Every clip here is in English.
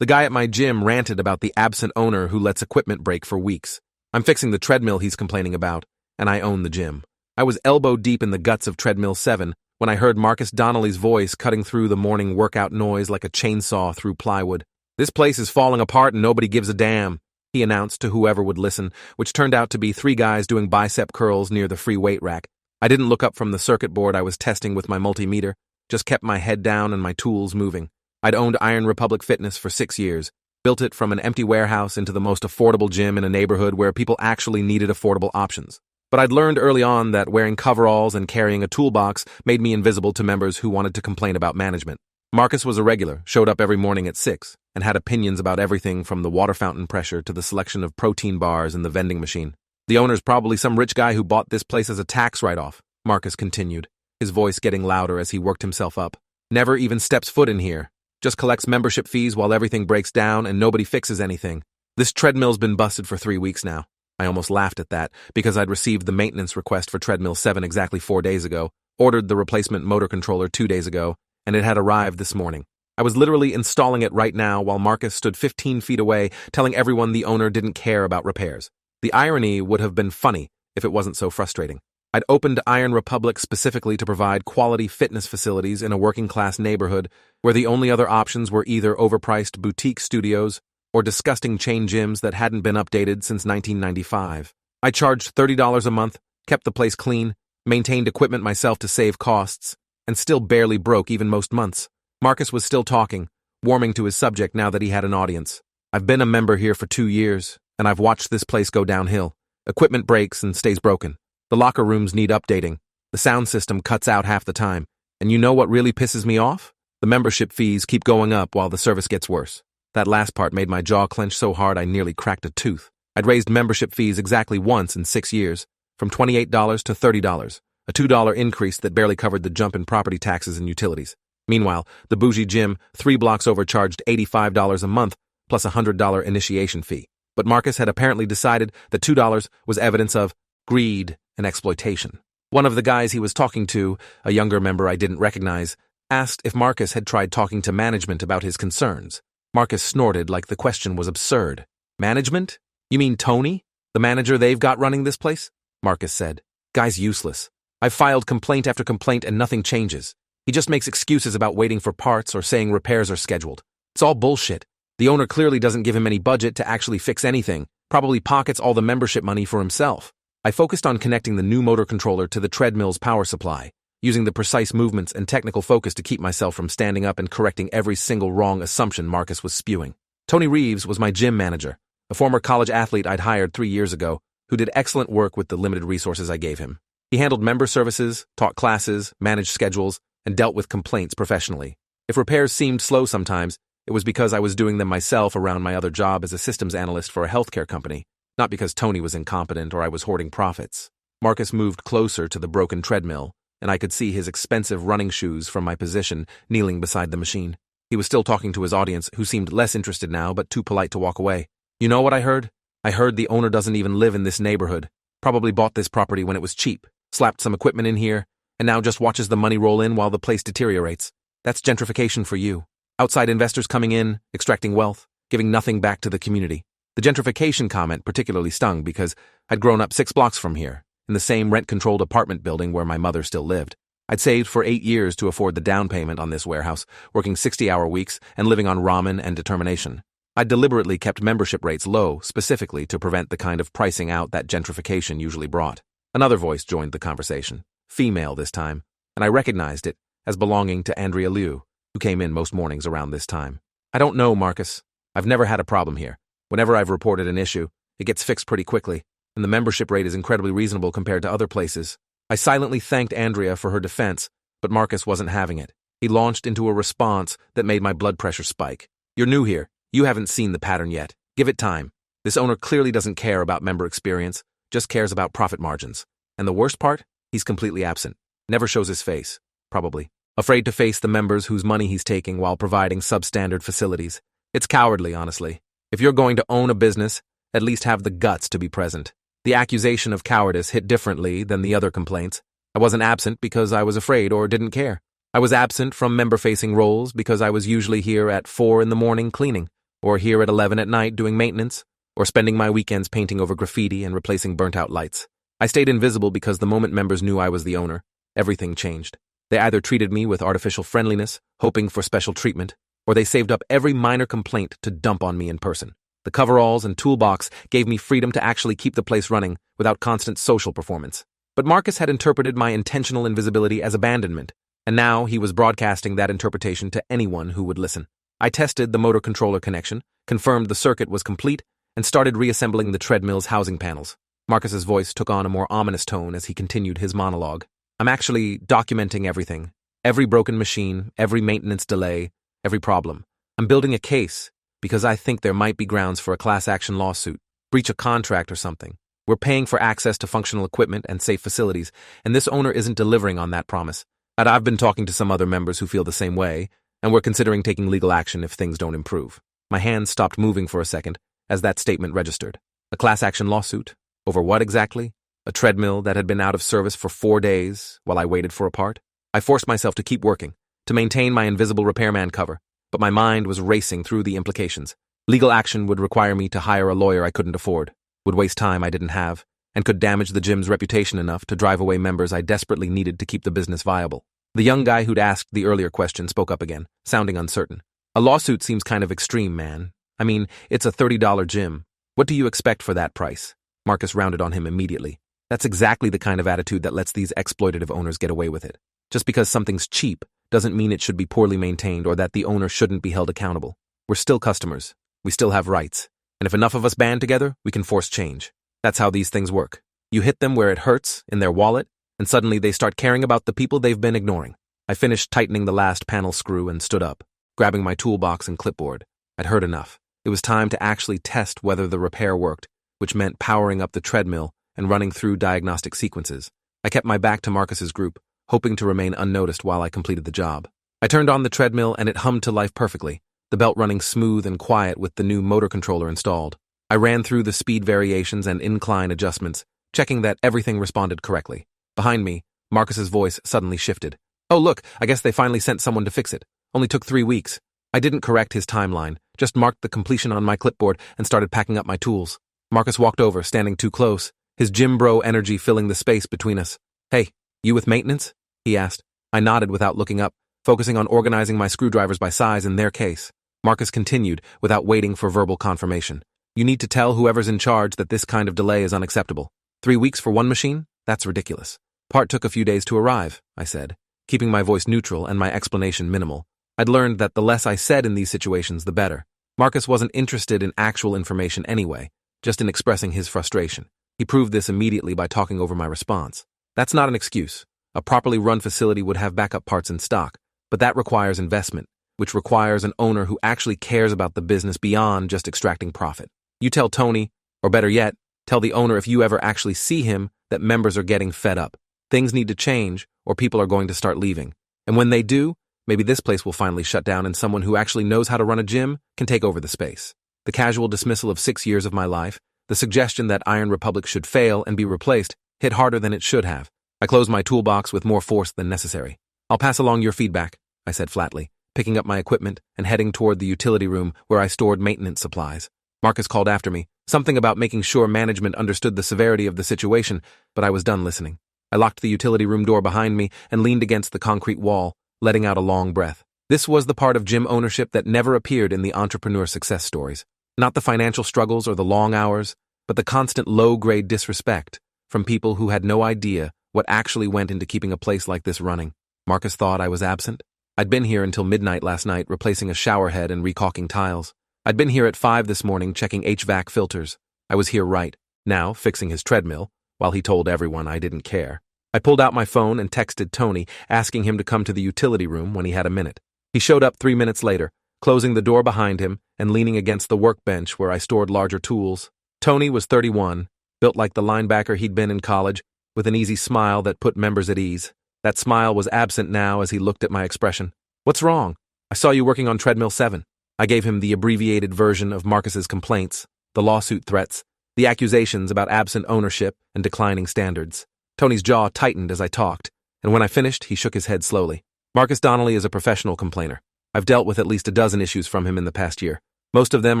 The guy at my gym ranted about the absent owner who lets equipment break for weeks. I'm fixing the treadmill he's complaining about, and I own the gym. I was elbow deep in the guts of Treadmill 7 when I heard Marcus Donnelly's voice cutting through the morning workout noise like a chainsaw through plywood. "This place is falling apart and nobody gives a damn," he announced to whoever would listen, which turned out to be 3 guys doing bicep curls near the free weight rack. I didn't look up from the circuit board I was testing with my multimeter, just kept my head down and my tools moving. I'd owned Iron Republic Fitness for 6 years, built it from an empty warehouse into the most affordable gym in a neighborhood where people actually needed affordable options. But I'd learned early on that wearing coveralls and carrying a toolbox made me invisible to members who wanted to complain about management. Marcus was a regular, showed up every morning at 6, and had opinions about everything from the water fountain pressure to the selection of protein bars in the vending machine. "The owner's probably some rich guy who bought this place as a tax write-off," Marcus continued, his voice getting louder as he worked himself up. "Never even steps foot in here. Just collects membership fees while everything breaks down and nobody fixes anything. This treadmill's been busted for 3 weeks now." I almost laughed at that, because I'd received the maintenance request for Treadmill 7 exactly 4 days ago, ordered the replacement motor controller 2 days ago, and it had arrived this morning. I was literally installing it right now while Marcus stood 15 feet away, telling everyone the owner didn't care about repairs. The irony would have been funny if it wasn't so frustrating. I'd opened Iron Republic specifically to provide quality fitness facilities in a working-class neighborhood where the only other options were either overpriced boutique studios or disgusting chain gyms that hadn't been updated since 1995. I charged $30 a month, kept the place clean, maintained equipment myself to save costs, and still barely broke even most months. Marcus was still talking, warming to his subject now that he had an audience. "I've been a member here for 2 years, and I've watched this place go downhill. Equipment breaks and stays broken. The locker rooms need updating. The sound system cuts out half the time. And you know what really pisses me off? The membership fees keep going up while the service gets worse." That last part made my jaw clench so hard I nearly cracked a tooth. I'd raised membership fees exactly once in 6 years, from $28 to $30, a $2 increase that barely covered the jump in property taxes and utilities. Meanwhile, the bougie gym 3 blocks over charged $85 a month plus a $100 initiation fee. But Marcus had apparently decided that $2 was evidence of greed and exploitation. One of the guys he was talking to, a younger member I didn't recognize, asked if Marcus had tried talking to management about his concerns. Marcus snorted like the question was absurd. "Management? You mean Tony? The manager they've got running this place?" Marcus said. "Guy's useless. I've filed complaint after complaint and nothing changes. He just makes excuses about waiting for parts or saying repairs are scheduled. It's all bullshit. The owner clearly doesn't give him any budget to actually fix anything, probably pockets all the membership money for himself." I focused on connecting the new motor controller to the treadmill's power supply, using the precise movements and technical focus to keep myself from standing up and correcting every single wrong assumption Marcus was spewing. Tony Reeves was my gym manager, a former college athlete I'd hired 3 years ago, who did excellent work with the limited resources I gave him. He handled member services, taught classes, managed schedules, and dealt with complaints professionally. If repairs seemed slow sometimes, it was because I was doing them myself around my other job as a systems analyst for a healthcare company, not because Tony was incompetent or I was hoarding profits. Marcus moved closer to the broken treadmill, and I could see his expensive running shoes from my position kneeling beside the machine. He was still talking to his audience, who seemed less interested now but too polite to walk away. "You know what I heard? I heard the owner doesn't even live in this neighborhood. Probably bought this property when it was cheap, slapped some equipment in here, and now just watches the money roll in while the place deteriorates. That's gentrification for you. Outside investors coming in, extracting wealth, giving nothing back to the community." The gentrification comment particularly stung because I'd grown up 6 blocks from here, in the same rent-controlled apartment building where my mother still lived. I'd saved for 8 years to afford the down payment on this warehouse, working 60-hour weeks and living on ramen and determination. I'd deliberately kept membership rates low, specifically to prevent the kind of pricing out that gentrification usually brought. Another voice joined the conversation, female this time, and I recognized it as belonging to Andrea Liu, who came in most mornings around this time. "I don't know, Marcus. I've never had a problem here. Whenever I've reported an issue, it gets fixed pretty quickly, and the membership rate is incredibly reasonable compared to other places." I silently thanked Andrea for her defense, but Marcus wasn't having it. He launched into a response that made my blood pressure spike. "You're new here. You haven't seen the pattern yet. Give it time. This owner clearly doesn't care about member experience, just cares about profit margins. And the worst part? He's completely absent. Never shows his face. Probably. Afraid to face the members whose money he's taking while providing substandard facilities. It's cowardly, honestly. If you're going to own a business, at least have the guts to be present." The accusation of cowardice hit differently than the other complaints. I wasn't absent because I was afraid or didn't care. I was absent from member-facing roles because I was usually here at 4 in the morning cleaning. or here at 11 at night doing maintenance, or spending my weekends painting over graffiti and replacing burnt-out lights. I stayed invisible because the moment members knew I was the owner, everything changed. They either treated me with artificial friendliness, hoping for special treatment, or they saved up every minor complaint to dump on me in person. The coveralls and toolbox gave me freedom to actually keep the place running without constant social performance. But Marcus had interpreted my intentional invisibility as abandonment, and now he was broadcasting that interpretation to anyone who would listen. I tested the motor controller connection, confirmed the circuit was complete, and started reassembling the treadmill's housing panels. Marcus's voice took on a more ominous tone as he continued his monologue. I'm actually documenting everything. Every broken machine, every maintenance delay, every problem. I'm building a case because I think there might be grounds for a class action lawsuit, breach of contract or something. We're paying for access to functional equipment and safe facilities, and this owner isn't delivering on that promise. And I've been talking to some other members who feel the same way, and we're considering taking legal action if things don't improve. My hands stopped moving for a second as that statement registered. A class action lawsuit? Over what exactly? A treadmill that had been out of service for 4 days while I waited for a part? I forced myself to keep working, to maintain my invisible repairman cover, but my mind was racing through the implications. Legal action would require me to hire a lawyer I couldn't afford, would waste time I didn't have, and could damage the gym's reputation enough to drive away members I desperately needed to keep the business viable. The young guy who'd asked the earlier question spoke up again, sounding uncertain. A lawsuit seems kind of extreme, man. I mean, it's a $30 gym. What do you expect for that price? Marcus rounded on him immediately. That's exactly the kind of attitude that lets these exploitative owners get away with it. Just because something's cheap doesn't mean it should be poorly maintained or that the owner shouldn't be held accountable. We're still customers. We still have rights. And if enough of us band together, we can force change. That's how these things work. You hit them where it hurts, in their wallet, and suddenly they start caring about the people they've been ignoring. I finished tightening the last panel screw and stood up, grabbing my toolbox and clipboard. I'd heard enough. It was time to actually test whether the repair worked, which meant powering up the treadmill and running through diagnostic sequences. I kept my back to Marcus's group, hoping to remain unnoticed while I completed the job. I turned on the treadmill and it hummed to life perfectly, the belt running smooth and quiet with the new motor controller installed. I ran through the speed variations and incline adjustments, checking that everything responded correctly. Behind me, Marcus's voice suddenly shifted. Oh look, I guess they finally sent someone to fix it. Only took 3 weeks. I didn't correct his timeline, just marked the completion on my clipboard and started packing up my tools. Marcus walked over, standing too close, his gym bro energy filling the space between us. Hey, you with maintenance? He asked. I nodded without looking up, focusing on organizing my screwdrivers by size in their case. Marcus continued, without waiting for verbal confirmation. You need to tell whoever's in charge that this kind of delay is unacceptable. 3 weeks for one machine? That's ridiculous. Part took a few days to arrive, I said, keeping my voice neutral and my explanation minimal. I'd learned that the less I said in these situations, the better. Marcus wasn't interested in actual information anyway, just in expressing his frustration. He proved this immediately by talking over my response. That's not an excuse. A properly run facility would have backup parts in stock, but that requires investment, which requires an owner who actually cares about the business beyond just extracting profit. You tell Tony, or better yet, tell the owner if you ever actually see him that members are getting fed up. Things need to change, or people are going to start leaving. And when they do, maybe this place will finally shut down and someone who actually knows how to run a gym can take over the space. The casual dismissal of 6 years of my life, the suggestion that Iron Republic should fail and be replaced, hit harder than it should have. I closed my toolbox with more force than necessary. I'll pass along your feedback, I said flatly, picking up my equipment and heading toward the utility room where I stored maintenance supplies. Marcus called after me, something about making sure management understood the severity of the situation, but I was done listening. I locked the utility room door behind me and leaned against the concrete wall, letting out a long breath. This was the part of gym ownership that never appeared in the entrepreneur success stories. Not the financial struggles or the long hours, but the constant low-grade disrespect from people who had no idea what actually went into keeping a place like this running. Marcus thought I was absent. I'd been here until midnight last night, replacing a shower head and recaulking tiles. I'd been here at 5 this morning, checking HVAC filters. I was here right now, fixing his treadmill, while he told everyone I didn't care. I pulled out my phone and texted Tony, asking him to come to the utility room when he had a minute. He showed up 3 minutes later, closing the door behind him and leaning against the workbench where I stored larger tools. Tony was 31, built like the linebacker he'd been in college, with an easy smile that put members at ease. That smile was absent now as he looked at my expression. What's wrong? I saw you working on Treadmill 7. I gave him the abbreviated version of Marcus's complaints, the lawsuit threats, the accusations about absent ownership and declining standards. Tony's jaw tightened as I talked, and when I finished, he shook his head slowly. Marcus Donnelly is a professional complainer. I've dealt with at least a dozen issues from him in the past year. Most of them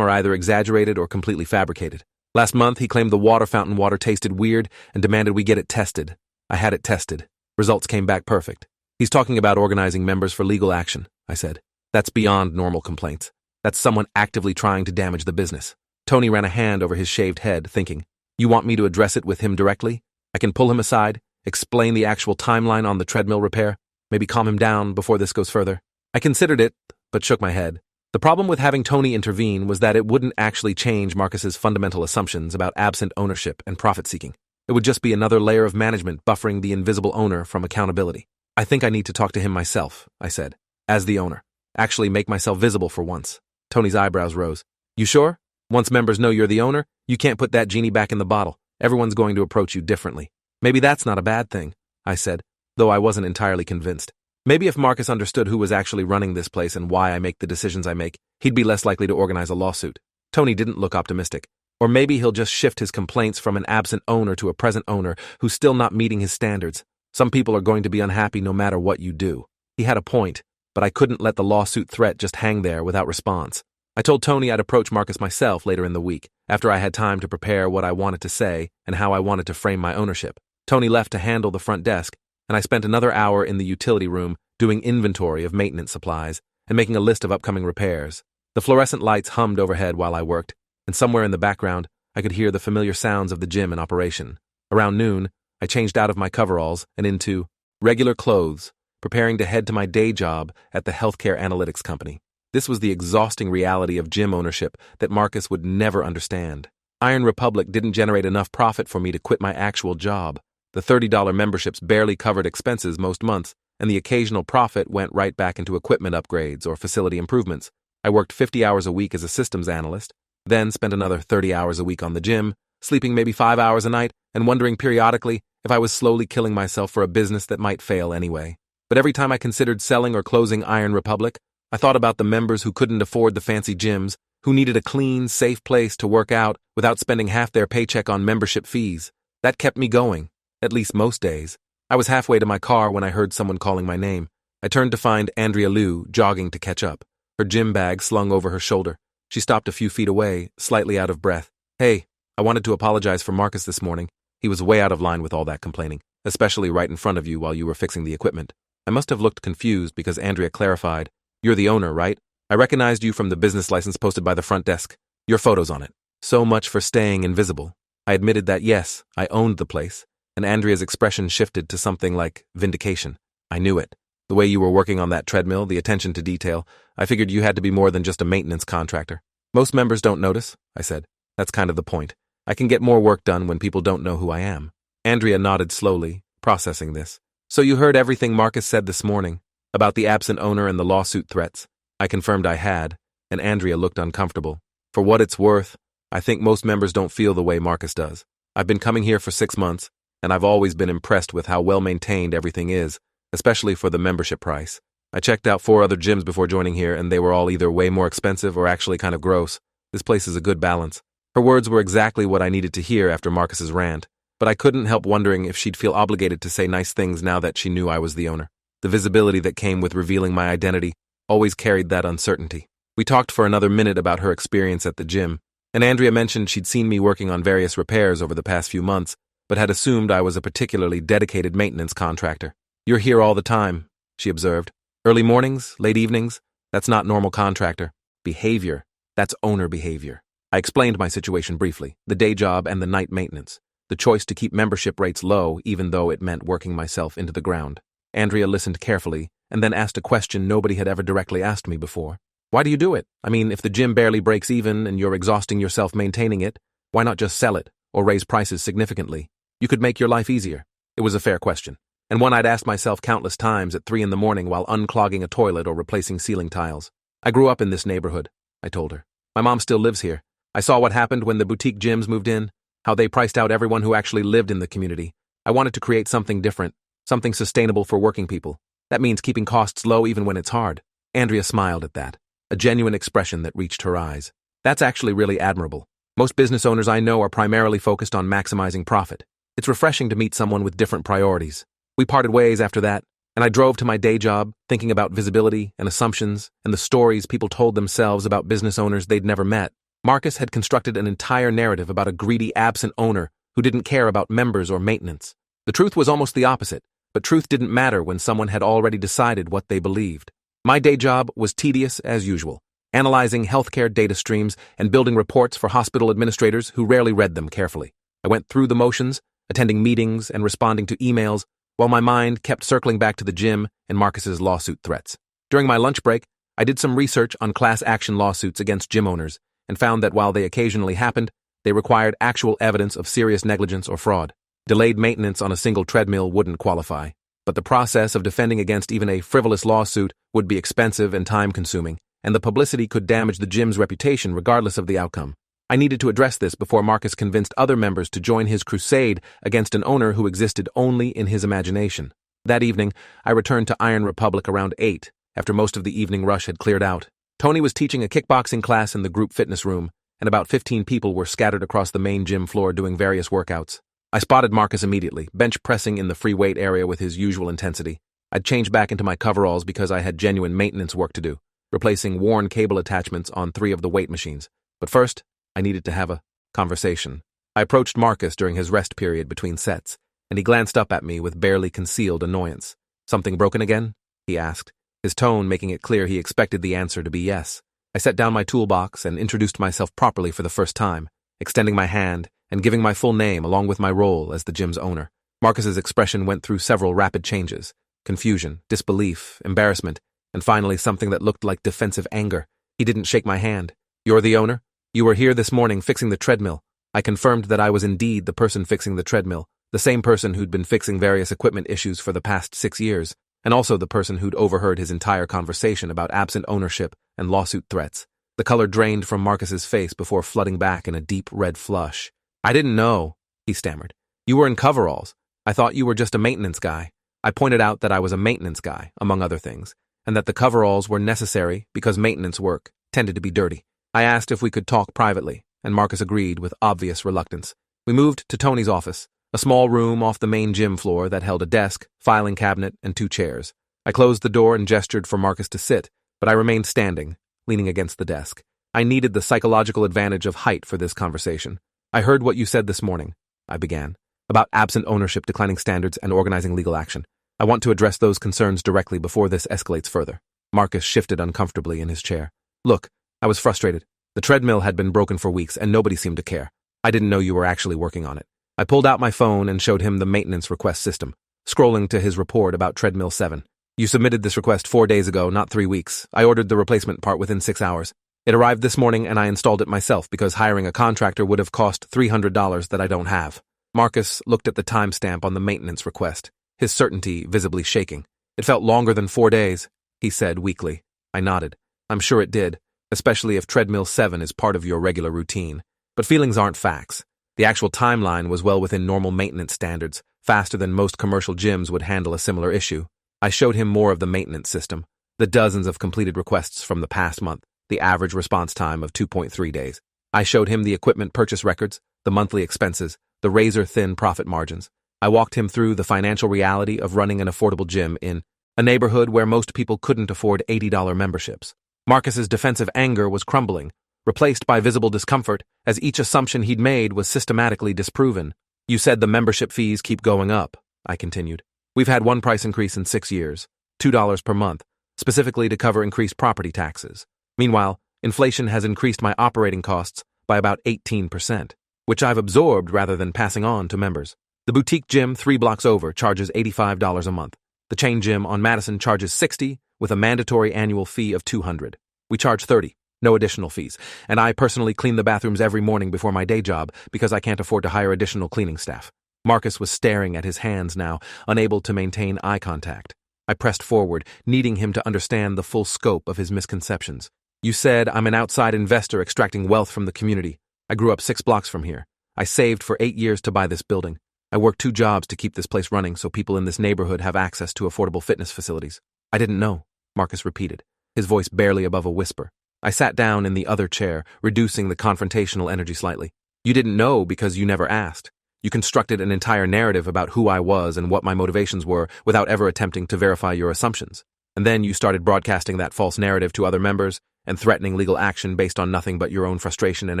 are either exaggerated or completely fabricated. Last month, he claimed the water fountain water tasted weird and demanded we get it tested. I had it tested. Results came back perfect. He's talking about organizing members for legal action, I said. That's beyond normal complaints. That's someone actively trying to damage the business. Tony ran a hand over his shaved head, thinking, you want me to address it with him directly? I can pull him aside, explain the actual timeline on the treadmill repair, maybe calm him down before this goes further. I considered it, but shook my head. The problem with having Tony intervene was that it wouldn't actually change Marcus's fundamental assumptions about absent ownership and profit-seeking. It would just be another layer of management buffering the invisible owner from accountability. I think I need to talk to him myself, I said, as the owner. Actually make myself visible for once. Tony's eyebrows rose. You sure? Once members know you're the owner, you can't put that genie back in the bottle. Everyone's going to approach you differently. Maybe that's not a bad thing, I said, though I wasn't entirely convinced. Maybe if Marcus understood who was actually running this place and why I make the decisions I make, he'd be less likely to organize a lawsuit. Tony didn't look optimistic. Or maybe he'll just shift his complaints from an absent owner to a present owner who's still not meeting his standards. Some people are going to be unhappy no matter what you do. He had a point, but I couldn't let the lawsuit threat just hang there without response. I told Tony I'd approach Marcus myself later in the week, after I had time to prepare what I wanted to say and how I wanted to frame my ownership. Tony left to handle the front desk, and I spent another hour in the utility room doing inventory of maintenance supplies and making a list of upcoming repairs. The fluorescent lights hummed overhead while I worked, and somewhere in the background, I could hear the familiar sounds of the gym in operation. Around noon, I changed out of my coveralls and into regular clothes, preparing to head to my day job at the healthcare analytics company. This was the exhausting reality of gym ownership that Marcus would never understand. Iron Republic didn't generate enough profit for me to quit my actual job. The $30 memberships barely covered expenses most months, and the occasional profit went right back into equipment upgrades or facility improvements. I worked 50 hours a week as a systems analyst, then spent another 30 hours a week on the gym, sleeping maybe 5 hours a night, and wondering periodically if I was slowly killing myself for a business that might fail anyway. But every time I considered selling or closing Iron Republic, I thought about the members who couldn't afford the fancy gyms, who needed a clean, safe place to work out without spending half their paycheck on membership fees. That kept me going, at least most days. I was halfway to my car when I heard someone calling my name. I turned to find Andrea Liu jogging to catch up, her gym bag slung over her shoulder. She stopped a few feet away, slightly out of breath. Hey, I wanted to apologize for Marcus this morning. He was way out of line with all that complaining, especially right in front of you while you were fixing the equipment. I must have looked confused because Andrea clarified, You're the owner, right? I recognized you from the business license posted by the front desk. Your photo's on it. So much for staying invisible. I admitted that yes, I owned the place, and Andrea's expression shifted to something like vindication. I knew it. The way you were working on that treadmill, the attention to detail, I figured you had to be more than just a maintenance contractor. Most members don't notice, I said. That's kind of the point. I can get more work done when people don't know who I am. Andrea nodded slowly, processing this. So you heard everything Marcus said this morning about the absent owner and the lawsuit threats. I confirmed I had, and Andrea looked uncomfortable. For what it's worth, I think most members don't feel the way Marcus does. I've been coming here for 6 months, and I've always been impressed with how well-maintained everything is, especially for the membership price. I checked out 4 other gyms before joining here, and they were all either way more expensive or actually kind of gross. This place is a good balance. Her words were exactly what I needed to hear after Marcus's rant, but I couldn't help wondering if she'd feel obligated to say nice things now that she knew I was the owner. The visibility that came with revealing my identity always carried that uncertainty. We talked for another minute about her experience at the gym, and Andrea mentioned she'd seen me working on various repairs over the past few months, but had assumed I was a particularly dedicated maintenance contractor. You're here all the time, she observed. Early mornings, late evenings, that's not normal contractor behavior. That's owner behavior. I explained my situation briefly, the day job and the night maintenance, the choice to keep membership rates low even though it meant working myself into the ground. Andrea listened carefully and then asked a question nobody had ever directly asked me before. Why do you do it? I mean, if the gym barely breaks even and you're exhausting yourself maintaining it, why not just sell it or raise prices significantly? You could make your life easier. It was a fair question, and one I'd asked myself countless times at 3 a.m. while unclogging a toilet or replacing ceiling tiles. I grew up in this neighborhood, I told her. My mom still lives here. I saw what happened when the boutique gyms moved in, how they priced out everyone who actually lived in the community. I wanted to create something different, something sustainable for working people. That means keeping costs low even when it's hard. Andrea smiled at that, a genuine expression that reached her eyes. That's actually really admirable. Most business owners I know are primarily focused on maximizing profit. It's refreshing to meet someone with different priorities. We parted ways after that, and I drove to my day job, thinking about visibility and assumptions and the stories people told themselves about business owners they'd never met. Marcus had constructed an entire narrative about a greedy, absent owner who didn't care about members or maintenance. The truth was almost the opposite, but truth didn't matter when someone had already decided what they believed. My day job was tedious as usual, analyzing healthcare data streams and building reports for hospital administrators who rarely read them carefully. I went through the motions, attending meetings and responding to emails, while my mind kept circling back to the gym and Marcus's lawsuit threats. During my lunch break, I did some research on class action lawsuits against gym owners and found that while they occasionally happened, they required actual evidence of serious negligence or fraud. Delayed maintenance on a single treadmill wouldn't qualify, but the process of defending against even a frivolous lawsuit would be expensive and time-consuming, and the publicity could damage the gym's reputation regardless of the outcome. I needed to address this before Marcus convinced other members to join his crusade against an owner who existed only in his imagination. That evening, I returned to Iron Republic around 8, after most of the evening rush had cleared out. Tony was teaching a kickboxing class in the group fitness room, and about 15 people were scattered across the main gym floor doing various workouts. I spotted Marcus immediately, bench pressing in the free weight area with his usual intensity. I'd changed back into my coveralls because I had genuine maintenance work to do, replacing worn cable attachments on 3 of the weight machines. But first, I needed to have a conversation. I approached Marcus during his rest period between sets, and he glanced up at me with barely concealed annoyance. "Something broken again?" he asked, his tone making it clear he expected the answer to be yes. I set down my toolbox and introduced myself properly for the first time, extending my hand and giving my full name along with my role as the gym's owner. Marcus's expression went through several rapid changes: confusion, disbelief, embarrassment, and finally something that looked like defensive anger. He didn't shake my hand. "You're the owner? You were here this morning fixing the treadmill." I confirmed that I was indeed the person fixing the treadmill, the same person who'd been fixing various equipment issues for the past 6 years, and also the person who'd overheard his entire conversation about absent ownership and lawsuit threats. The color drained from Marcus's face before flooding back in a deep red flush. "I didn't know," he stammered. "You were in coveralls. I thought you were just a maintenance guy." I pointed out that I was a maintenance guy, among other things, and that the coveralls were necessary because maintenance work tended to be dirty. I asked if we could talk privately, and Marcus agreed with obvious reluctance. We moved to Tony's office, a small room off the main gym floor that held a desk, filing cabinet, and 2 chairs. I closed the door and gestured for Marcus to sit, but I remained standing, leaning against the desk. I needed the psychological advantage of height for this conversation. "I heard what you said this morning," I began, "about absent ownership, declining standards, and organizing legal action. I want to address those concerns directly before this escalates further." Marcus shifted uncomfortably in his chair. "Look, I was frustrated. The treadmill had been broken for weeks, and nobody seemed to care. I didn't know you were actually working on it." I pulled out my phone and showed him the maintenance request system, scrolling to his report about Treadmill 7. "You submitted this request 4 days ago, not 3 weeks. I ordered the replacement part within 6 hours. It arrived this morning and I installed it myself because hiring a contractor would have cost $300 that I don't have." Marcus looked at the timestamp on the maintenance request, his certainty visibly shaking. "It felt longer than 4 days," he said weakly. I nodded. "I'm sure it did, especially if Treadmill 7 is part of your regular routine. But feelings aren't facts. The actual timeline was well within normal maintenance standards, faster than most commercial gyms would handle a similar issue." I showed him more of the maintenance system, the dozens of completed requests from the past month, the average response time of 2.3 days. I showed him the equipment purchase records, the monthly expenses, the razor-thin profit margins. I walked him through the financial reality of running an affordable gym in a neighborhood where most people couldn't afford $80 memberships. Marcus's defensive anger was crumbling, replaced by visible discomfort as each assumption he'd made was systematically disproven. "You said the membership fees keep going up," I continued. "We've had one price increase in 6 years, $2 per month, specifically to cover increased property taxes. Meanwhile, inflation has increased my operating costs by about 18%, which I've absorbed rather than passing on to members. The boutique gym 3 blocks over charges $85 a month. The chain gym on Madison charges $60 with a mandatory annual fee of $200. We charge $30, no additional fees, and I personally clean the bathrooms every morning before my day job because I can't afford to hire additional cleaning staff." Marcus was staring at his hands now, unable to maintain eye contact. I pressed forward, needing him to understand the full scope of his misconceptions. "You said I'm an outside investor extracting wealth from the community. I grew up 6 blocks from here. I saved for 8 years to buy this building. I worked 2 jobs to keep this place running so people in this neighborhood have access to affordable fitness facilities." "I didn't know," Marcus repeated, his voice barely above a whisper. I sat down in the other chair, reducing the confrontational energy slightly. "You didn't know because you never asked. You constructed an entire narrative about who I was and what my motivations were without ever attempting to verify your assumptions. And then you started broadcasting that false narrative to other members and threatening legal action based on nothing but your own frustration and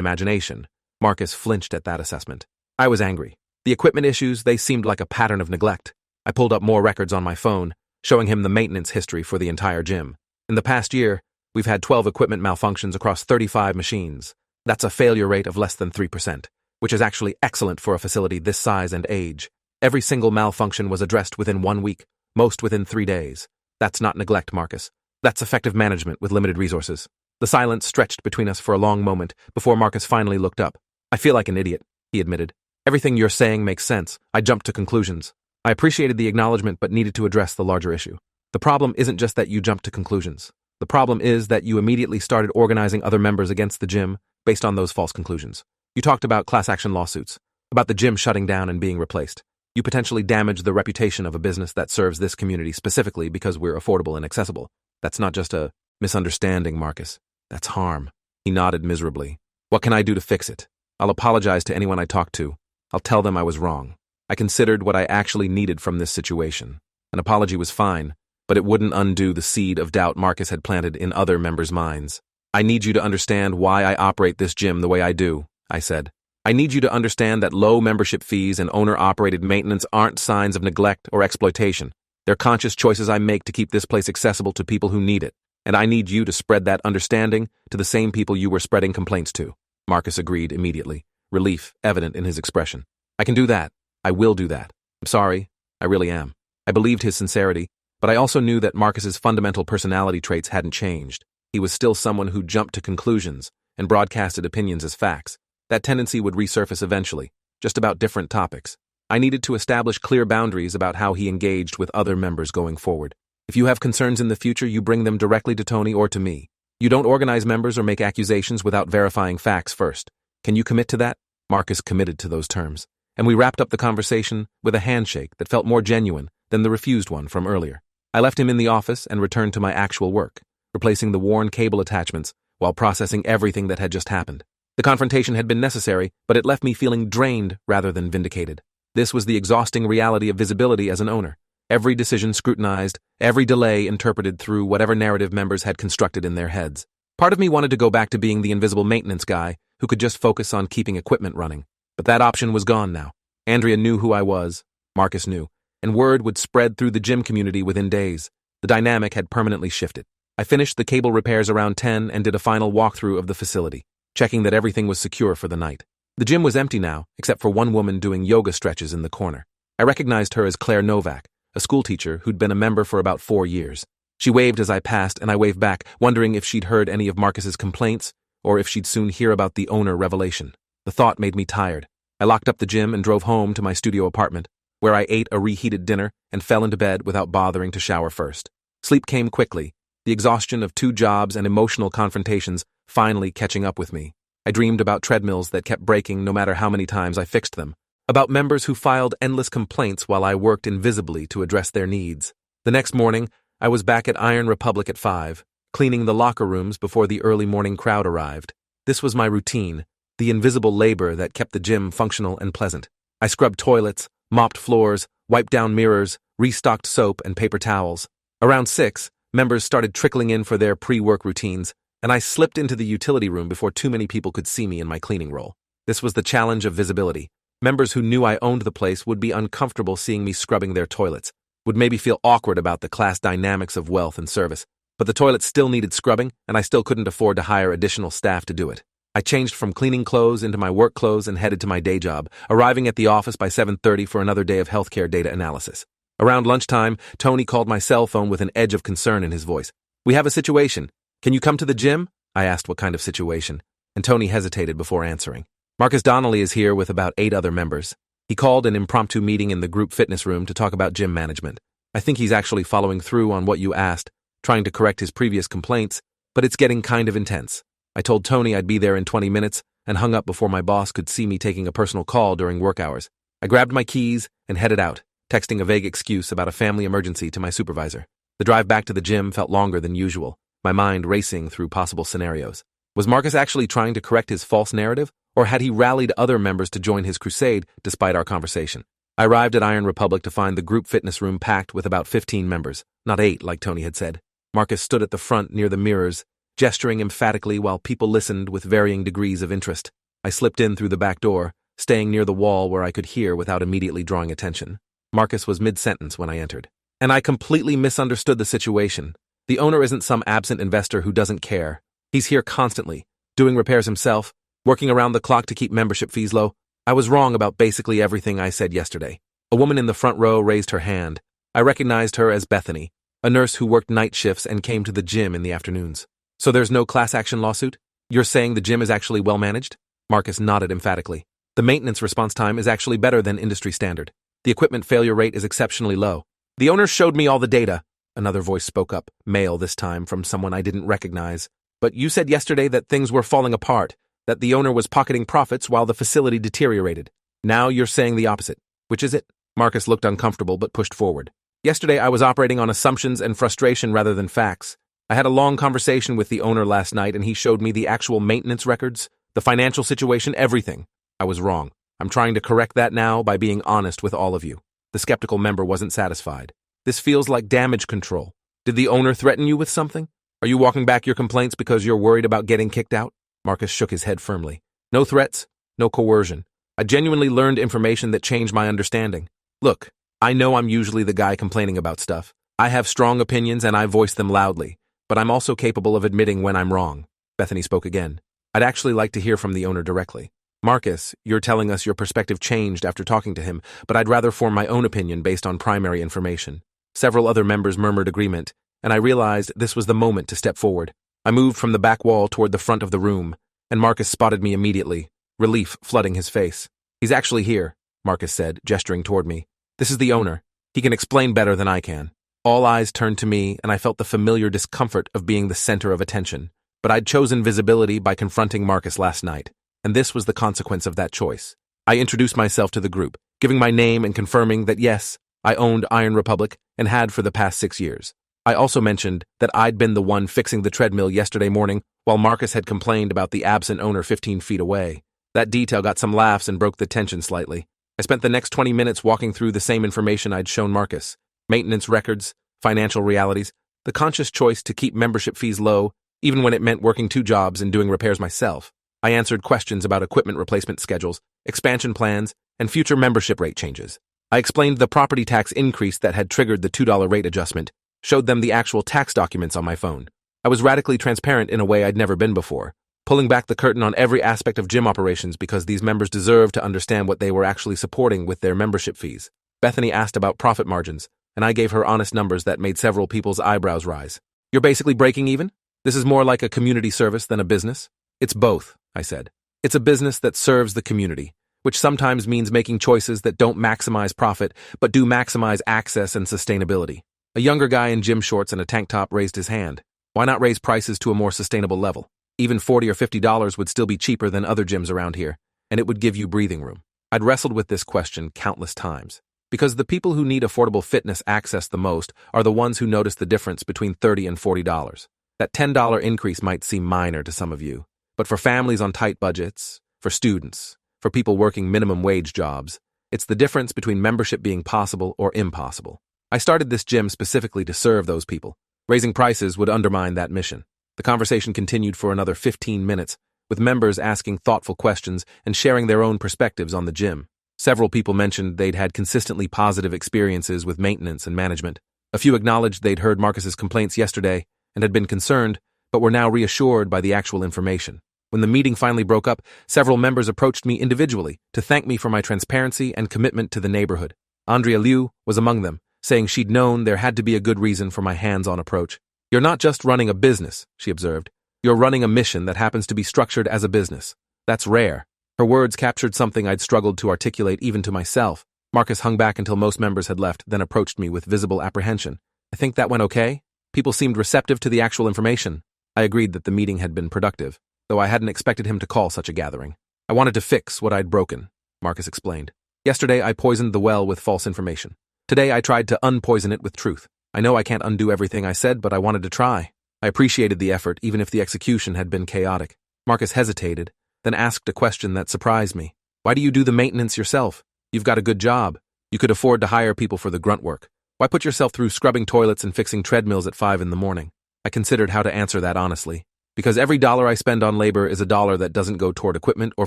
imagination. Marcus flinched at that assessment. I was angry. The equipment issues, they seemed like a pattern of neglect. I pulled up more records on my phone, showing him the maintenance history for the entire gym. In the past year, we've had 12 equipment malfunctions across 35 machines. That's a failure rate of less than 3%, which is actually excellent for a facility this size and age. Every single malfunction was addressed within 1 week, most within 3 days. That's not neglect, Marcus. That's effective management with limited resources. The silence stretched between us for a long moment before Marcus finally looked up. I feel like an idiot, he admitted. Everything you're saying makes sense. I jumped to conclusions. I appreciated the acknowledgement but needed to address the larger issue. The problem isn't just that you jumped to conclusions. The problem is that you immediately started organizing other members against the gym based on those false conclusions. You talked about class action lawsuits, about the gym shutting down and being replaced. You potentially damaged the reputation of a business that serves this community specifically because we're affordable and accessible. That's not just a misunderstanding, Marcus. That's harm. He nodded miserably. What can I do to fix it? I'll apologize to anyone I talk to. I'll tell them I was wrong. I considered what I actually needed from this situation. An apology was fine, but it wouldn't undo the seed of doubt Marcus had planted in other members' minds. I need you to understand why I operate this gym the way I do, I said. I need you to understand that low membership fees and owner-operated maintenance aren't signs of neglect or exploitation. They're conscious choices I make to keep this place accessible to people who need it. And I need you to spread that understanding to the same people you were spreading complaints to. Marcus agreed immediately, relief evident in his expression. I can do that. I will do that. I'm sorry. I really am. I believed his sincerity, but I also knew that Marcus's fundamental personality traits hadn't changed. He was still someone who jumped to conclusions and broadcasted opinions as facts. That tendency would resurface eventually, just about different topics. I needed to establish clear boundaries about how he engaged with other members going forward. If you have concerns in the future, you bring them directly to Tony or to me. You don't organize members or make accusations without verifying facts first. Can you commit to that? Marcus committed to those terms, and we wrapped up the conversation with a handshake that felt more genuine than the refused one from earlier. I left him in the office and returned to my actual work, replacing the worn cable attachments while processing everything that had just happened. The confrontation had been necessary, but it left me feeling drained rather than vindicated. This was the exhausting reality of visibility as an owner. Every decision scrutinized, every delay interpreted through whatever narrative members had constructed in their heads. Part of me wanted to go back to being the invisible maintenance guy who could just focus on keeping equipment running. But that option was gone now. Andrea knew who I was, Marcus knew, and word would spread through the gym community within days. The dynamic had permanently shifted. I finished the cable repairs around 10 and did a final walkthrough of the facility, checking that everything was secure for the night. The gym was empty now, except for one woman doing yoga stretches in the corner. I recognized her as Claire Novak, a schoolteacher who'd been a member for about 4 years. She waved as I passed, and I waved back, wondering if she'd heard any of Marcus's complaints, or if she'd soon hear about the owner revelation. The thought made me tired. I locked up the gym and drove home to my studio apartment, where I ate a reheated dinner and fell into bed without bothering to shower first. Sleep came quickly, the exhaustion of 2 jobs and emotional confrontations finally catching up with me. I dreamed about treadmills that kept breaking no matter how many times I fixed them, about members who filed endless complaints while I worked invisibly to address their needs. The next morning, I was back at Iron Republic at 5, cleaning the locker rooms before the early morning crowd arrived. This was my routine, the invisible labor that kept the gym functional and pleasant. I scrubbed toilets, mopped floors, wiped down mirrors, restocked soap and paper towels. Around 6, members started trickling in for their pre-work routines, and I slipped into the utility room before too many people could see me in my cleaning role. This was the challenge of visibility. Members who knew I owned the place would be uncomfortable seeing me scrubbing their toilets, would maybe feel awkward about the class dynamics of wealth and service. But the toilets still needed scrubbing, and I still couldn't afford to hire additional staff to do it. I changed from cleaning clothes into my work clothes and headed to my day job, arriving at the office by 7:30 for another day of healthcare data analysis. Around lunchtime, Tony called my cell phone with an edge of concern in his voice. "We have a situation. Can you come to the gym?" I asked what kind of situation, and Tony hesitated before answering. Marcus Donnelly is here with about 8 other members. He called an impromptu meeting in the group fitness room to talk about gym management. I think he's actually following through on what you asked, trying to correct his previous complaints, but it's getting kind of intense. I told Tony I'd be there in 20 minutes and hung up before my boss could see me taking a personal call during work hours. I grabbed my keys and headed out, texting a vague excuse about a family emergency to my supervisor. The drive back to the gym felt longer than usual, my mind racing through possible scenarios. Was Marcus actually trying to correct his false narrative, Or had he rallied other members to join his crusade despite our conversation? I arrived at Iron Republic to find the group fitness room packed with about 15 members, not 8 like Tony had said. Marcus stood at the front near the mirrors, gesturing emphatically while people listened with varying degrees of interest. I slipped in through the back door, staying near the wall where I could hear without immediately drawing attention. Marcus was mid-sentence when I entered. And I completely misunderstood the situation. The owner isn't some absent investor who doesn't care. He's here constantly, doing repairs himself, working around the clock to keep membership fees low. I was wrong about basically everything I said yesterday. A woman in the front row raised her hand. I recognized her as Bethany, a nurse who worked night shifts and came to the gym in the afternoons. So there's no class action lawsuit? You're saying the gym is actually well managed? Marcus nodded emphatically. The maintenance response time is actually better than industry standard. The equipment failure rate is exceptionally low. The owner showed me all the data. Another voice spoke up, male this time, from someone I didn't recognize. But you said yesterday that things were falling apart, that the owner was pocketing profits while the facility deteriorated. Now you're saying the opposite. Which is it? Marcus looked uncomfortable but pushed forward. Yesterday I was operating on assumptions and frustration rather than facts. I had a long conversation with the owner last night and he showed me the actual maintenance records, the financial situation, everything. I was wrong. I'm trying to correct that now by being honest with all of you. The skeptical member wasn't satisfied. This feels like damage control. Did the owner threaten you with something? Are you walking back your complaints because you're worried about getting kicked out? Marcus shook his head firmly. No threats, no coercion. I genuinely learned information that changed my understanding. Look, I know I'm usually the guy complaining about stuff. I have strong opinions and I voice them loudly, but I'm also capable of admitting when I'm wrong. Bethany spoke again. I'd actually like to hear from the owner directly. Marcus, you're telling us your perspective changed after talking to him, but I'd rather form my own opinion based on primary information. Several other members murmured agreement, and I realized this was the moment to step forward. I moved from the back wall toward the front of the room, and Marcus spotted me immediately, relief flooding his face. He's actually here, Marcus said, gesturing toward me. This is the owner. He can explain better than I can. All eyes turned to me, and I felt the familiar discomfort of being the center of attention. But I'd chosen visibility by confronting Marcus last night, and this was the consequence of that choice. I introduced myself to the group, giving my name and confirming that yes, I owned Iron Republic and had for the past 6 years. I also mentioned that I'd been the one fixing the treadmill yesterday morning while Marcus had complained about the absent owner 15 feet away. That detail got some laughs and broke the tension slightly. I spent the next 20 minutes walking through the same information I'd shown Marcus. Maintenance records, financial realities, the conscious choice to keep membership fees low, even when it meant working 2 jobs and doing repairs myself. I answered questions about equipment replacement schedules, expansion plans, and future membership rate changes. I explained the property tax increase that had triggered the $2 rate adjustment, showed them the actual tax documents on my phone. I was radically transparent in a way I'd never been before, pulling back the curtain on every aspect of gym operations because these members deserved to understand what they were actually supporting with their membership fees. Bethany asked about profit margins, and I gave her honest numbers that made several people's eyebrows rise. You're basically breaking even? This is more like a community service than a business? It's both, I said. It's a business that serves the community, which sometimes means making choices that don't maximize profit, but do maximize access and sustainability. A younger guy in gym shorts and a tank top raised his hand. Why not raise prices to a more sustainable level? Even $40 or $50 would still be cheaper than other gyms around here, and it would give you breathing room. I'd wrestled with this question countless times, because the people who need affordable fitness access the most are the ones who notice the difference between $30 and $40. That $10 increase might seem minor to some of you, but for families on tight budgets, for students, for people working minimum wage jobs, it's the difference between membership being possible or impossible. I started this gym specifically to serve those people. Raising prices would undermine that mission. The conversation continued for another 15 minutes, with members asking thoughtful questions and sharing their own perspectives on the gym. Several people mentioned they'd had consistently positive experiences with maintenance and management. A few acknowledged they'd heard Marcus's complaints yesterday and had been concerned, but were now reassured by the actual information. When the meeting finally broke up, several members approached me individually to thank me for my transparency and commitment to the neighborhood. Andrea Liu was among them, saying she'd known there had to be a good reason for my hands-on approach. You're not just running a business, she observed. You're running a mission that happens to be structured as a business. That's rare. Her words captured something I'd struggled to articulate even to myself. Marcus hung back until most members had left, then approached me with visible apprehension. I think that went okay. People seemed receptive to the actual information. I agreed that the meeting had been productive, though I hadn't expected him to call such a gathering. I wanted to fix what I'd broken, Marcus explained. Yesterday I poisoned the well with false information. Today I tried to unpoison it with truth. I know I can't undo everything I said, but I wanted to try. I appreciated the effort, even if the execution had been chaotic. Marcus hesitated, then asked a question that surprised me. Why do you do the maintenance yourself? You've got a good job. You could afford to hire people for the grunt work. Why put yourself through scrubbing toilets and fixing treadmills at 5 in the morning? I considered how to answer that honestly. Because every dollar I spend on labor is a dollar that doesn't go toward equipment or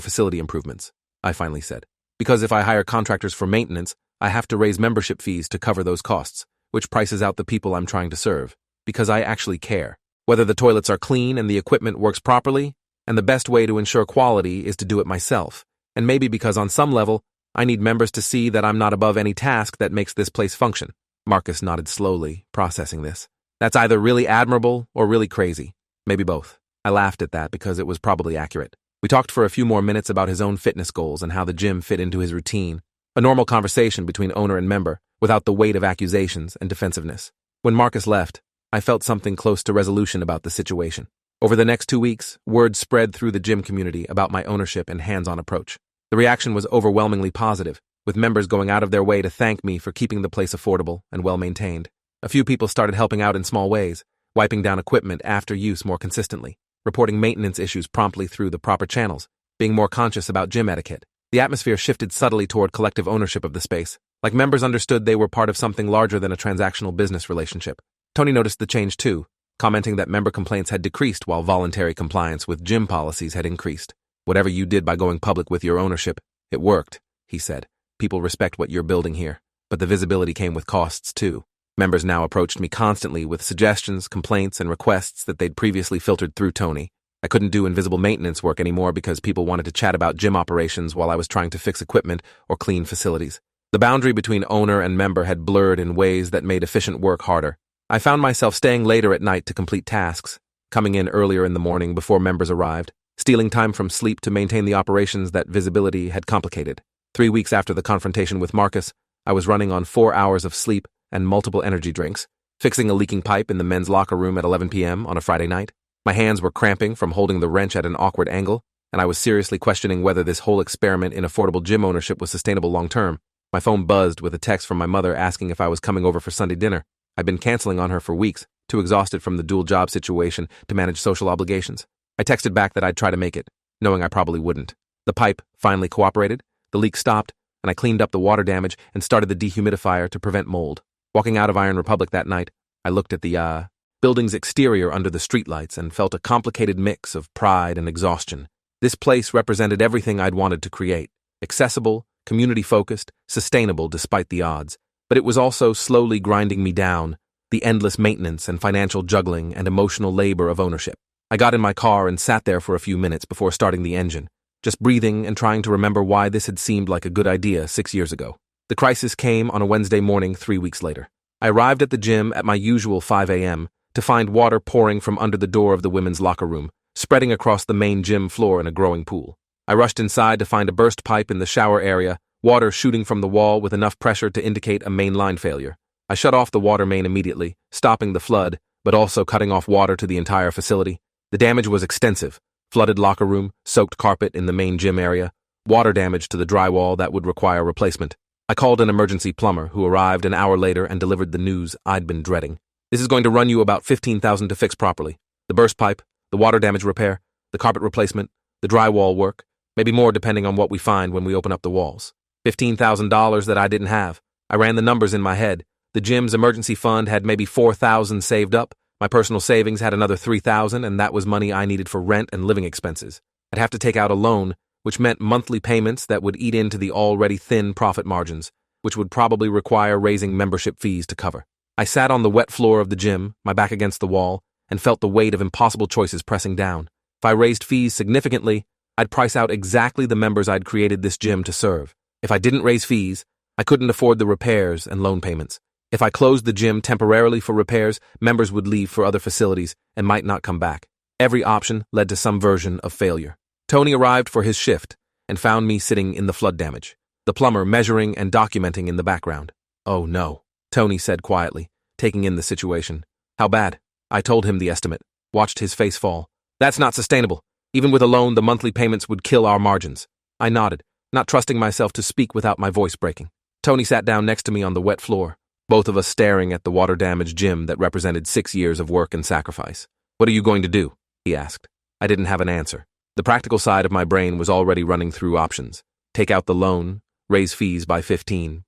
facility improvements, I finally said. Because if I hire contractors for maintenance, I have to raise membership fees to cover those costs, which prices out the people I'm trying to serve. Because I actually care. Whether the toilets are clean and the equipment works properly, and the best way to ensure quality is to do it myself. And maybe because on some level, I need members to see that I'm not above any task that makes this place function. Marcus nodded slowly, processing this. That's either really admirable or really crazy. Maybe both. I laughed at that because it was probably accurate. We talked for a few more minutes about his own fitness goals and how the gym fit into his routine. A normal conversation between owner and member, without the weight of accusations and defensiveness. When Marcus left, I felt something close to resolution about the situation. Over the next 2 weeks, word spread through the gym community about my ownership and hands-on approach. The reaction was overwhelmingly positive, with members going out of their way to thank me for keeping the place affordable and well-maintained. A few people started helping out in small ways, wiping down equipment after use more consistently, reporting maintenance issues promptly through the proper channels, being more conscious about gym etiquette. The atmosphere shifted subtly toward collective ownership of the space, like members understood they were part of something larger than a transactional business relationship. Tony noticed the change too, commenting that member complaints had decreased while voluntary compliance with gym policies had increased. Whatever you did by going public with your ownership, it worked, he said. People respect what you're building here, but the visibility came with costs too. Members now approached me constantly with suggestions, complaints, and requests that they'd previously filtered through Tony. I couldn't do invisible maintenance work anymore because people wanted to chat about gym operations while I was trying to fix equipment or clean facilities. The boundary between owner and member had blurred in ways that made efficient work harder. I found myself staying later at night to complete tasks, coming in earlier in the morning before members arrived, stealing time from sleep to maintain the operations that visibility had complicated. 3 weeks after the confrontation with Marcus, I was running on 4 hours of sleep and multiple energy drinks, fixing a leaking pipe in the men's locker room at 11 p.m. on a Friday night. My hands were cramping from holding the wrench at an awkward angle, and I was seriously questioning whether this whole experiment in affordable gym ownership was sustainable long-term. My phone buzzed with a text from my mother asking if I was coming over for Sunday dinner. I'd been canceling on her for weeks, too exhausted from the dual job situation to manage social obligations. I texted back that I'd try to make it, knowing I probably wouldn't. The pipe finally cooperated, the leak stopped, and I cleaned up the water damage and started the dehumidifier to prevent mold. Walking out of Iron Republic that night, I looked at the, building's exterior under the streetlights and felt a complicated mix of pride and exhaustion. This place represented everything I'd wanted to create. Accessible, community-focused, sustainable despite the odds. But it was also slowly grinding me down, the endless maintenance and financial juggling and emotional labor of ownership. I got in my car and sat there for a few minutes before starting the engine, just breathing and trying to remember why this had seemed like a good idea 6 years ago. The crisis came on a Wednesday morning 3 weeks later. I arrived at the gym at my usual 5 a.m. to find water pouring from under the door of the women's locker room, spreading across the main gym floor in a growing pool. I rushed inside to find a burst pipe in the shower area, water shooting from the wall with enough pressure to indicate a main line failure. I shut off the water main immediately, stopping the flood, but also cutting off water to the entire facility. The damage was extensive. Flooded locker room, soaked carpet in the main gym area, water damage to the drywall that would require replacement. I called an emergency plumber who arrived an hour later and delivered the news I'd been dreading. This is going to run you about $15,000 to fix properly. The burst pipe, the water damage repair, the carpet replacement, the drywall work, maybe more depending on what we find when we open up the walls. $15,000 that I didn't have. I ran the numbers in my head. The gym's emergency fund had maybe $4,000 saved up. My personal savings had another $3,000, and that was money I needed for rent and living expenses. I'd have to take out a loan, which meant monthly payments that would eat into the already thin profit margins, which would probably require raising membership fees to cover. I sat on the wet floor of the gym, my back against the wall, and felt the weight of impossible choices pressing down. If I raised fees significantly, I'd price out exactly the members I'd created this gym to serve. If I didn't raise fees, I couldn't afford the repairs and loan payments. If I closed the gym temporarily for repairs, members would leave for other facilities and might not come back. Every option led to some version of failure. Tony arrived for his shift and found me sitting in the flood damage, the plumber measuring and documenting in the background. "Oh no," Tony said quietly, taking in the situation. "How bad?" I told him the estimate, watched his face fall. "That's not sustainable. Even with a loan, the monthly payments would kill our margins." I nodded, not trusting myself to speak without my voice breaking. Tony sat down next to me on the wet floor, both of us staring at the water-damaged gym that represented 6 years of work and sacrifice. "What are you going to do?" he asked. I didn't have an answer. The practical side of my brain was already running through options. Take out the loan, raise fees by $15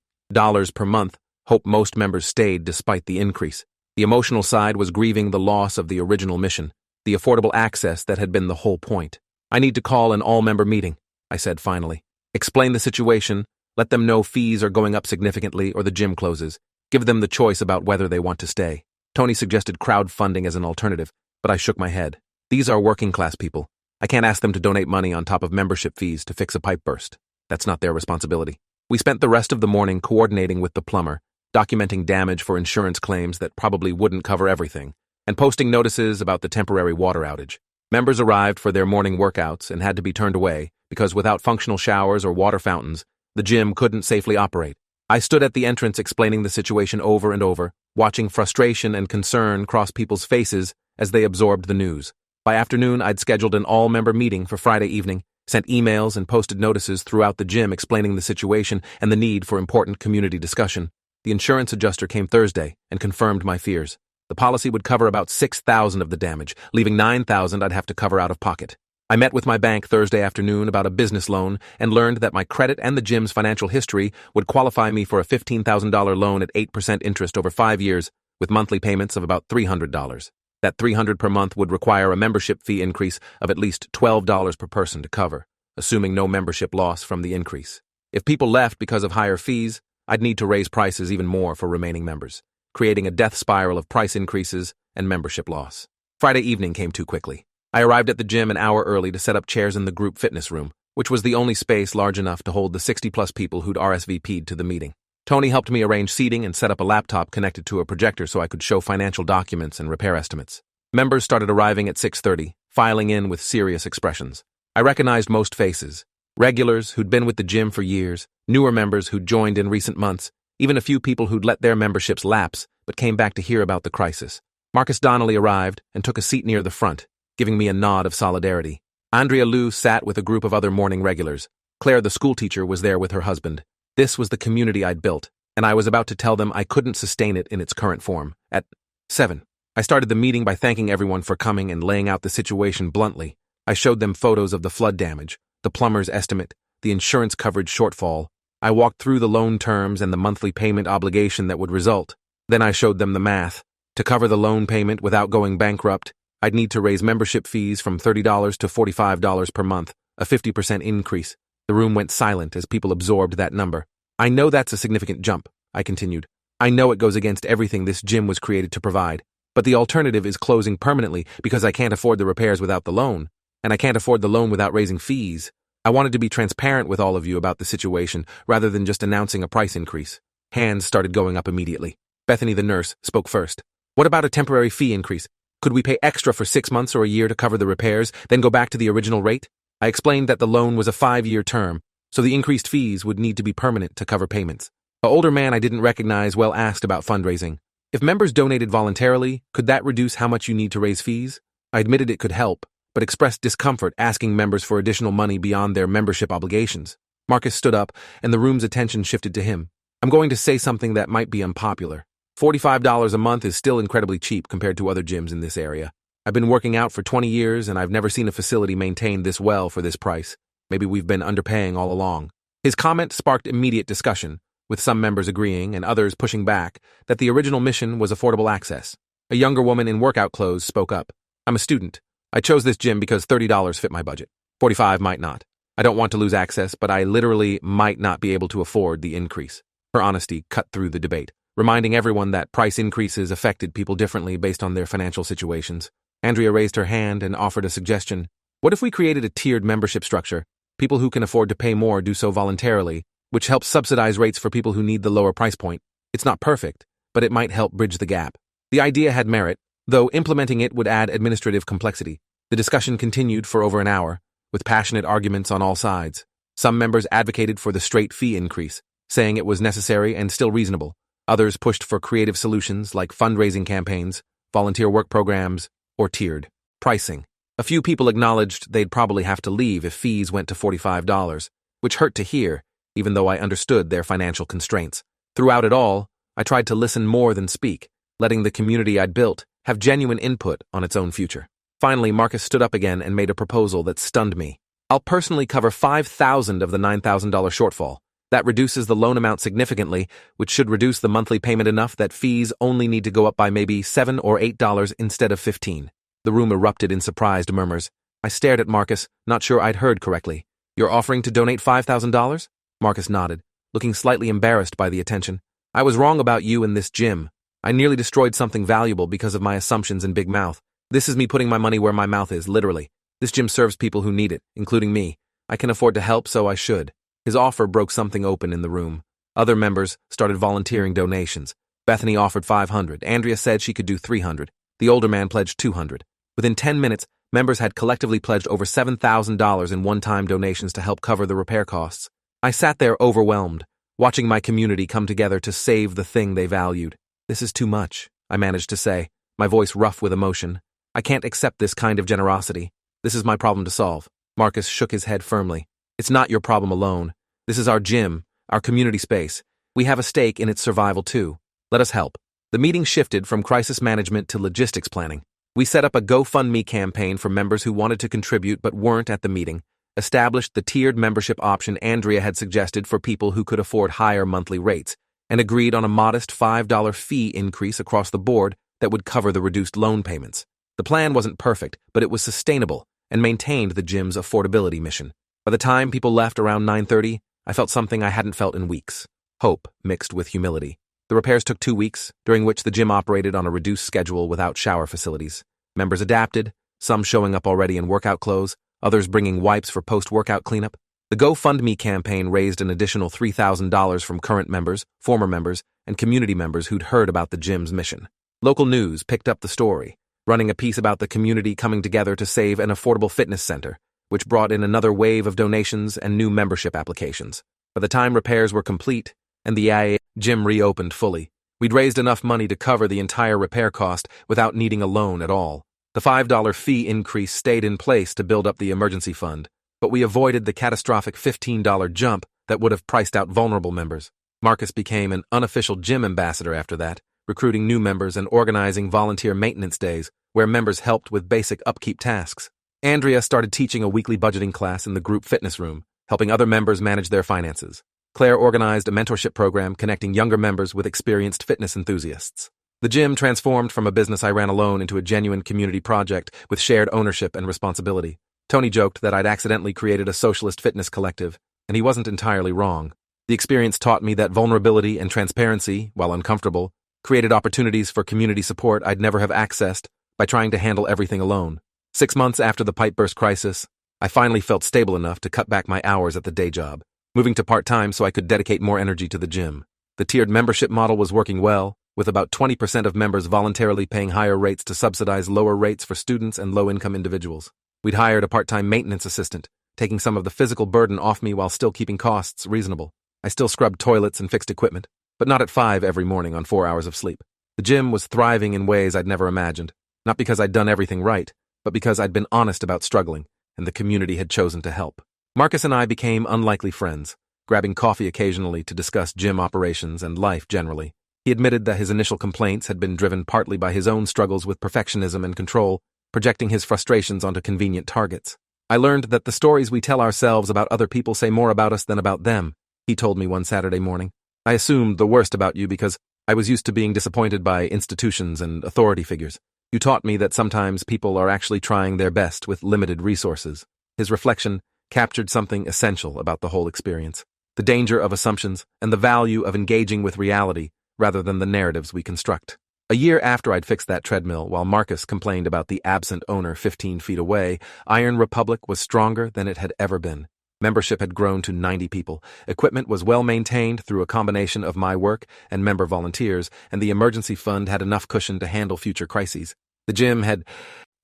per month, hope most members stayed despite the increase. The emotional side was grieving the loss of the original mission, the affordable access that had been the whole point. I need to call an all-member meeting, I said finally. Explain the situation, let them know fees are going up significantly or the gym closes. Give them the choice about whether they want to stay. Tony suggested crowdfunding as an alternative, but I shook my head. These are working-class people. I can't ask them to donate money on top of membership fees to fix a pipe burst. That's not their responsibility. We spent the rest of the morning coordinating with the plumber, documenting damage for insurance claims that probably wouldn't cover everything, and posting notices about the temporary water outage. Members arrived for their morning workouts and had to be turned away because without functional showers or water fountains, the gym couldn't safely operate. I stood at the entrance explaining the situation over and over, watching frustration and concern cross people's faces as they absorbed the news. By afternoon, I'd scheduled an all-member meeting for Friday evening, sent emails and posted notices throughout the gym explaining the situation and the need for important community discussion. The insurance adjuster came Thursday and confirmed my fears. The policy would cover about $6,000 of the damage, leaving $9,000 I'd have to cover out of pocket. I met with my bank Thursday afternoon about a business loan and learned that my credit and the gym's financial history would qualify me for a $15,000 loan at 8% interest over 5 years, with monthly payments of about $300. That $300 per month would require a membership fee increase of at least $12 per person to cover, assuming no membership loss from the increase. If people left because of higher fees, I'd need to raise prices even more for remaining members, creating a death spiral of price increases and membership loss. Friday evening came too quickly. I arrived at the gym an hour early to set up chairs in the group fitness room, which was the only space large enough to hold the 60-plus people who'd RSVP'd to the meeting. Tony helped me arrange seating and set up a laptop connected to a projector so I could show financial documents and repair estimates. Members started arriving at 6:30, filing in with serious expressions. I recognized most faces. Regulars who'd been with the gym for years, newer members who'd joined in recent months, even a few people who'd let their memberships lapse but came back to hear about the crisis. Marcus Donnelly arrived and took a seat near the front, giving me a nod of solidarity. Andrea Liu sat with a group of other morning regulars. Claire, the schoolteacher, was there with her husband. This was the community I'd built, and I was about to tell them I couldn't sustain it in its current form. At 7, I started the meeting by thanking everyone for coming and laying out the situation bluntly. I showed them photos of the flood damage, the plumber's estimate, the insurance coverage shortfall. I walked through the loan terms and the monthly payment obligation that would result. Then I showed them the math. To cover the loan payment without going bankrupt, I'd need to raise membership fees from $30 to $45 per month, a 50% increase. The room went silent as people absorbed that number. I know that's a significant jump, I continued. I know it goes against everything this gym was created to provide. But the alternative is closing permanently because I can't afford the repairs without the loan, and I can't afford the loan without raising fees. I wanted to be transparent with all of you about the situation rather than just announcing a price increase. Hands started going up immediately. Bethany, the nurse, spoke first. What about a temporary fee increase? Could we pay extra for 6 months or a year to cover the repairs, then go back to the original rate? I explained that the loan was a 5-year term, so the increased fees would need to be permanent to cover payments. An older man I didn't recognize well asked about fundraising. If members donated voluntarily, could that reduce how much you need to raise fees? I admitted it could help, but expressed discomfort asking members for additional money beyond their membership obligations. Marcus stood up, and the room's attention shifted to him. I'm going to say something that might be unpopular. $45 a month is still incredibly cheap compared to other gyms in this area. I've been working out for 20 years, and I've never seen a facility maintained this well for this price. Maybe we've been underpaying all along. His comment sparked immediate discussion, with some members agreeing and others pushing back that the original mission was affordable access. A younger woman in workout clothes spoke up. I'm a student. I chose this gym because $30 fit my budget. $45 might not. I don't want to lose access, but I literally might not be able to afford the increase. Her honesty cut through the debate, reminding everyone that price increases affected people differently based on their financial situations. Andrea raised her hand and offered a suggestion. What if we created a tiered membership structure? People who can afford to pay more do so voluntarily, which helps subsidize rates for people who need the lower price point. It's not perfect, but it might help bridge the gap. The idea had merit, though implementing it would add administrative complexity. The discussion continued for over an hour, with passionate arguments on all sides. Some members advocated for the straight fee increase, saying it was necessary and still reasonable. Others pushed for creative solutions like fundraising campaigns, volunteer work programs, or tiered pricing. A few people acknowledged they'd probably have to leave if fees went to $45, which hurt to hear, even though I understood their financial constraints. Throughout it all, I tried to listen more than speak, letting the community I'd built have genuine input on its own future. Finally, Marcus stood up again and made a proposal that stunned me. I'll personally cover $5,000 of the $9,000 shortfall. That reduces the loan amount significantly, which should reduce the monthly payment enough that fees only need to go up by maybe $7 or $8 instead of $15. The room erupted in surprised murmurs. I stared at Marcus, not sure I'd heard correctly. You're offering to donate $5,000? Marcus nodded, looking slightly embarrassed by the attention. I was wrong about you and this gym. I nearly destroyed something valuable because of my assumptions and big mouth. This is me putting my money where my mouth is, literally. This gym serves people who need it, including me. I can afford to help, so I should. His offer broke something open in the room. Other members started volunteering donations. Bethany offered $500. Andrea said she could do $300. The older man pledged $200. Within 10 minutes, members had collectively pledged over $7,000 in one-time donations to help cover the repair costs. I sat there overwhelmed, watching my community come together to save the thing they valued. This is too much, I managed to say, my voice rough with emotion. I can't accept this kind of generosity. This is my problem to solve. Marcus shook his head firmly. It's not your problem alone. This is our gym, our community space. We have a stake in its survival too. Let us help. The meeting shifted from crisis management to logistics planning. We set up a GoFundMe campaign for members who wanted to contribute but weren't at the meeting, established the tiered membership option Andrea had suggested for people who could afford higher monthly rates, and agreed on a modest $5 fee increase across the board that would cover the reduced loan payments. The plan wasn't perfect, but it was sustainable and maintained the gym's affordability mission. By the time people left around 9:30, I felt something I hadn't felt in weeks. Hope mixed with humility. The repairs took 2 weeks, during which the gym operated on a reduced schedule without shower facilities. Members adapted, some showing up already in workout clothes, others bringing wipes for post-workout cleanup. The GoFundMe campaign raised an additional $3,000 from current members, former members, and community members who'd heard about the gym's mission. Local news picked up the story, running a piece about the community coming together to save an affordable fitness center, which brought in another wave of donations and new membership applications. By the time repairs were complete and the IA gym reopened fully, we'd raised enough money to cover the entire repair cost without needing a loan at all. The $5 fee increase stayed in place to build up the emergency fund, but we avoided the catastrophic $15 jump that would have priced out vulnerable members. Marcus became an unofficial gym ambassador after that, recruiting new members and organizing volunteer maintenance days where members helped with basic upkeep tasks. Andrea started teaching a weekly budgeting class in the group fitness room, helping other members manage their finances. Claire organized a mentorship program connecting younger members with experienced fitness enthusiasts. The gym transformed from a business I ran alone into a genuine community project with shared ownership and responsibility. Tony joked that I'd accidentally created a socialist fitness collective, and he wasn't entirely wrong. The experience taught me that vulnerability and transparency, while uncomfortable, created opportunities for community support I'd never have accessed by trying to handle everything alone. 6 months after the pipe burst crisis, I finally felt stable enough to cut back my hours at the day job, moving to part-time so I could dedicate more energy to the gym. The tiered membership model was working well, with about 20% of members voluntarily paying higher rates to subsidize lower rates for students and low-income individuals. We'd hired a part-time maintenance assistant, taking some of the physical burden off me while still keeping costs reasonable. I still scrubbed toilets and fixed equipment, but not at 5 every morning on 4 hours of sleep. The gym was thriving in ways I'd never imagined, not because I'd done everything right, but because I'd been honest about struggling, and the community had chosen to help. Marcus and I became unlikely friends, grabbing coffee occasionally to discuss gym operations and life generally. He admitted that his initial complaints had been driven partly by his own struggles with perfectionism and control, projecting his frustrations onto convenient targets. I learned that the stories we tell ourselves about other people say more about us than about them, he told me one Saturday morning. I assumed the worst about you because I was used to being disappointed by institutions and authority figures. You taught me that sometimes people are actually trying their best with limited resources. His reflection captured something essential about the whole experience: the danger of assumptions and the value of engaging with reality rather than the narratives we construct. A year after I'd fixed that treadmill, while Marcus complained about the absent owner 15 feet away, Iron Republic was stronger than it had ever been. Membership had grown to 90 people, equipment was well maintained through a combination of my work and member volunteers, and the emergency fund had enough cushion to handle future crises. The gym had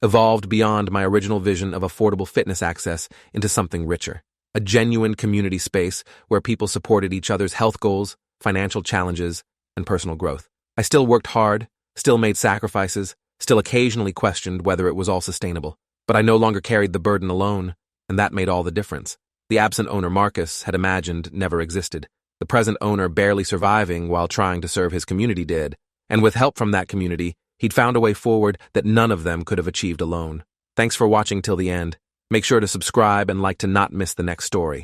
evolved beyond my original vision of affordable fitness access into something richer, a genuine community space where people supported each other's health goals, financial challenges, and personal growth. I still worked hard, still made sacrifices, still occasionally questioned whether it was all sustainable, but I no longer carried the burden alone, and that made all the difference. The absent owner Marcus had imagined never existed. The present owner barely surviving while trying to serve his community did, and with help from that community, he'd found a way forward that none of them could have achieved alone. Thanks for watching till the end. Make sure to subscribe and like to not miss the next story.